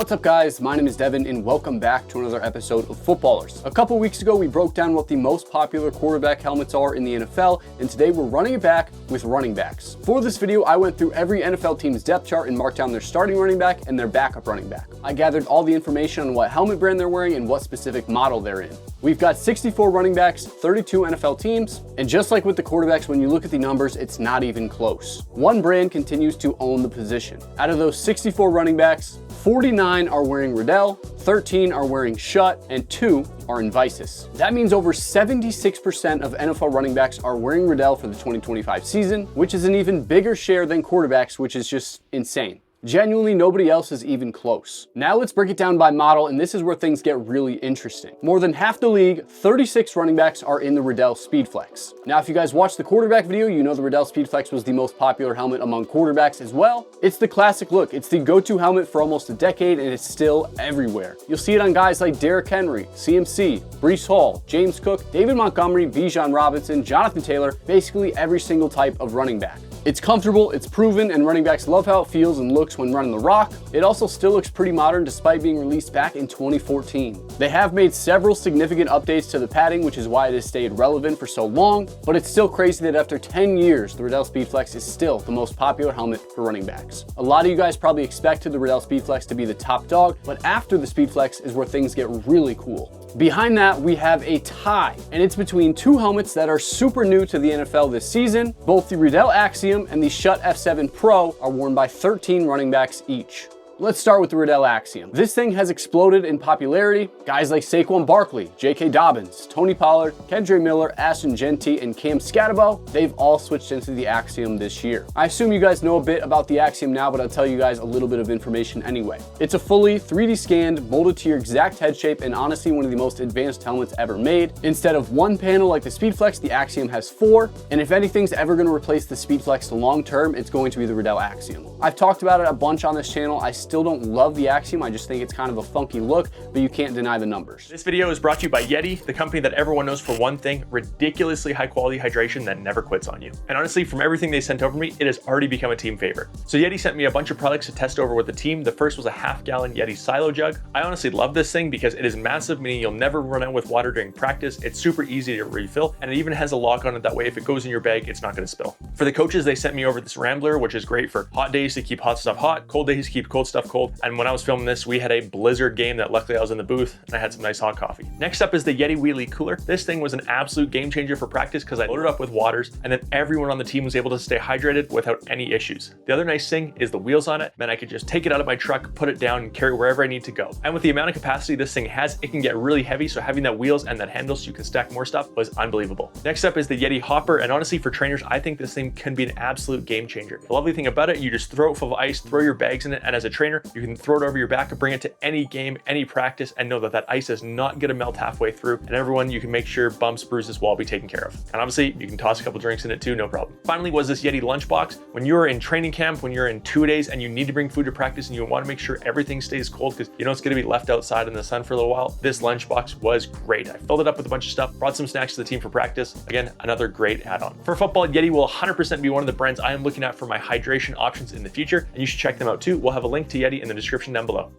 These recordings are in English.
What's up guys, my name is Devin and welcome back to another episode of Footballrs. A couple weeks ago we broke down what the most popular quarterback helmets are in the NFL, and today we're running it back with running backs. For this video I went through every NFL team's depth chart and marked down their starting running back and their backup running back. I gathered all the information on what helmet brand they're wearing and what specific model they're in. We've got 64 running backs, 32 NFL teams, and just like with the quarterbacks, when you look at the numbers, it's not even close. One brand continues to own the position. Out of those 64 running backs, 49 are wearing Riddell, 13 are wearing Schutt, and 2 are in Vicis. That means over 76% of NFL running backs are wearing Riddell for the 2025 season, which is an even bigger share than quarterbacks, which is just insane. Genuinely, nobody else is even close. Now let's break it down by model, and this is where things get really interesting. More than half the league, 36 running backs are in the Riddell SpeedFlex. Now, if you guys watched the quarterback video, you know the Riddell SpeedFlex was the most popular helmet among quarterbacks as well. It's the classic look. It's the go-to helmet for almost a decade, and it's still everywhere. You'll see it on guys like Derrick Henry, CMC, Breece Hall, James Cook, David Montgomery, Bijan Robinson, Jonathan Taylor, basically every single type of running back. It's comfortable, it's proven, and running backs love how it feels and looks when running the rock. It also still looks pretty modern despite being released back in 2014. They have made several significant updates to the padding, which is why it has stayed relevant for so long, but it's still crazy that after 10 years, the Riddell SpeedFlex is still the most popular helmet for running backs. A lot of you guys probably expected the Riddell SpeedFlex to be the top dog, but after the SpeedFlex is where things get really cool. Behind that, we have a tie, and it's between two helmets that are super new to the NFL this season. Both the Riddell Axiom and the Schutt F7 Pro are worn by 13 running backs each. Let's start with the Riddell Axiom. This thing has exploded in popularity. Guys like Saquon Barkley, J.K. Dobbins, Tony Pollard, Kendre Miller, Ashton Jeanty, and Cam Scatterbo, they've all switched into the Axiom this year. I assume you guys know a bit about the Axiom now, but I'll tell you guys a little bit of information anyway. It's a fully 3D scanned, molded to your exact head shape, and honestly one of the most advanced helmets ever made. Instead of one panel like the SpeedFlex, the Axiom has 4, and if anything's ever going to replace the SpeedFlex long term, it's going to be the Riddell Axiom. I've talked about it a bunch on this channel. I still don't love the Axiom. I just think it's kind of a funky look, but you can't deny the numbers. This video is brought to you by Yeti, the company that everyone knows for one thing: ridiculously high quality hydration that never quits on you. And honestly, from everything they sent over me, it has already become a team favorite. So Yeti sent me a bunch of products to test over with the team. The first was a half-gallon Yeti silo jug. I honestly love this thing because it is massive, meaning you'll never run out with water during practice. It's super easy to refill, and it even has a lock on it. That way, if it goes in your bag, it's not going to spill. For the coaches, they sent me over this Rambler, which is great for hot days to keep hot stuff hot, cold days to keep cold stuff cold. And when I was filming this, we had a blizzard game that luckily I was in the booth and I had some nice hot coffee. Next up is the Yeti Wheelie Cooler. This thing was an absolute game changer for practice because I loaded up with waters and then everyone on the team was able to stay hydrated without any issues. The other nice thing is the wheels on it. Then I could just take it out of my truck, put it down, and carry wherever I need to go. And with the amount of capacity this thing has, it can get really heavy, so having that wheels and that handle so you can stack more stuff was unbelievable. Next up is the Yeti Hopper, and honestly for trainers, I think this thing can be an absolute game changer. The lovely thing about it, you just throw it full of ice, throw your bags in it, and as a trainer, you can throw it over your back, bring it to any game, any practice, and know that that ice is not gonna melt halfway through, and everyone, you can make sure bumps, bruises will all be taken care of. And obviously, you can toss a couple drinks in it too, no problem. Finally was this Yeti lunchbox. When you're in training camp, when you're in 2 days and you need to bring food to practice and you wanna make sure everything stays cold because you know it's gonna be left outside in the sun for a little while, this lunchbox was great. I filled it up with a bunch of stuff, brought some snacks to the team for practice. Again, another great add-on. For football, Yeti will 100% be one of the brands I am looking at for my hydration options in the future, and you should check them out too. We'll have a link to Yeti in the description down below.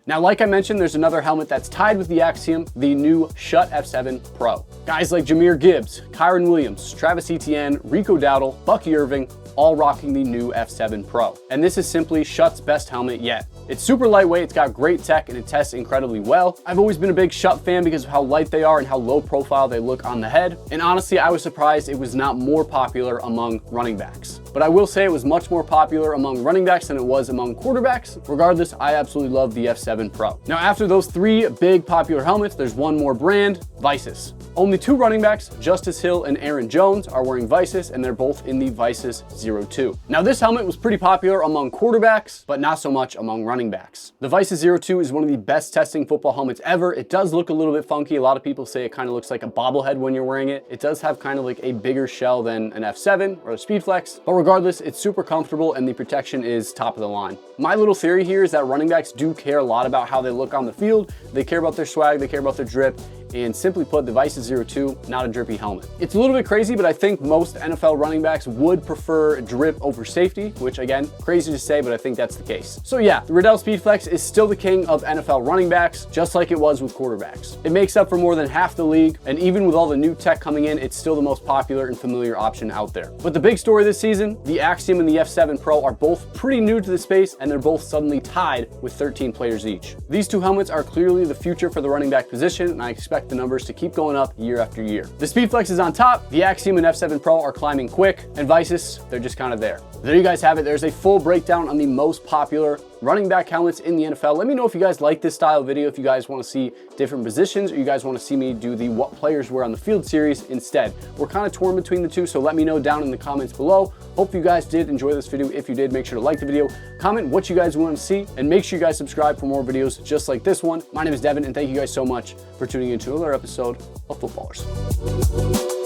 Now, like I mentioned, there's another helmet that's tied with the Axiom, the new Schutt F7 Pro. Guys like Jahmyr Gibbs, Kyron Williams, Travis Etienne, Rico Dowdle, Bucky Irving, all rocking the new F7 Pro. And this is simply Schutt's best helmet yet. It's super lightweight, it's got great tech, and it tests incredibly well. I've always been a big Schutt fan because of how light they are and how low profile they look on the head. And honestly, I was surprised it was not more popular among running backs. But I will say it was much more popular among running backs than it was among quarterbacks. Regardless, I absolutely love the F7 Pro. Now, after those 3 big popular helmets, there's one more brand, Vicis. Only 2 running backs, Justice Hill and Aaron Jones, are wearing Vicis, and they're both in the Vicis 02. Now, this helmet was pretty popular among quarterbacks, but not so much among running backs. The Vicis 02 is one of the best testing football helmets ever. It does look a little bit funky. A lot of people say it kind of looks like a bobblehead when you're wearing it. It does have kind of like a bigger shell than an F7 or a SpeedFlex, but regardless, it's super comfortable and the protection is top of the line. My little theory here is that running backs do care a lot about how they look on the field. They care about their swag, they care about their drip, and simply put, the Vicis 02, not a drippy helmet. It's a little bit crazy, but I think most NFL running backs would prefer drip over safety, which again, crazy to say, but I think that's the case. So yeah, the Riddell SpeedFlex is still the king of NFL running backs, just like it was with quarterbacks. It makes up for more than half the league, and even with all the new tech coming in, it's still the most popular and familiar option out there. But the big story this season, the Axiom and the F7 Pro are both pretty new to the space, and they're both suddenly tied with 13 players each. These two helmets are clearly the future for the running back position, and I expect the numbers to keep going up year after year. The SpeedFlex is on top, the Axiom and F7 Pro are climbing quick, and Vicis, they're just kind of there. There you guys have it. There's a full breakdown on the most popular running back helmets in the NFL. Let me know if you guys like this style of video, if you guys want to see different positions, or you guys want to see me do the what players wear on the field series instead. We're kind of torn between the two, so let me know down in the comments below. Hope you guys did enjoy this video. If you did, make sure to like the video, comment what you guys want to see, and make sure you guys subscribe for more videos just like this one. My name is Devin, and thank you guys so much for tuning in to another episode of Footballrs.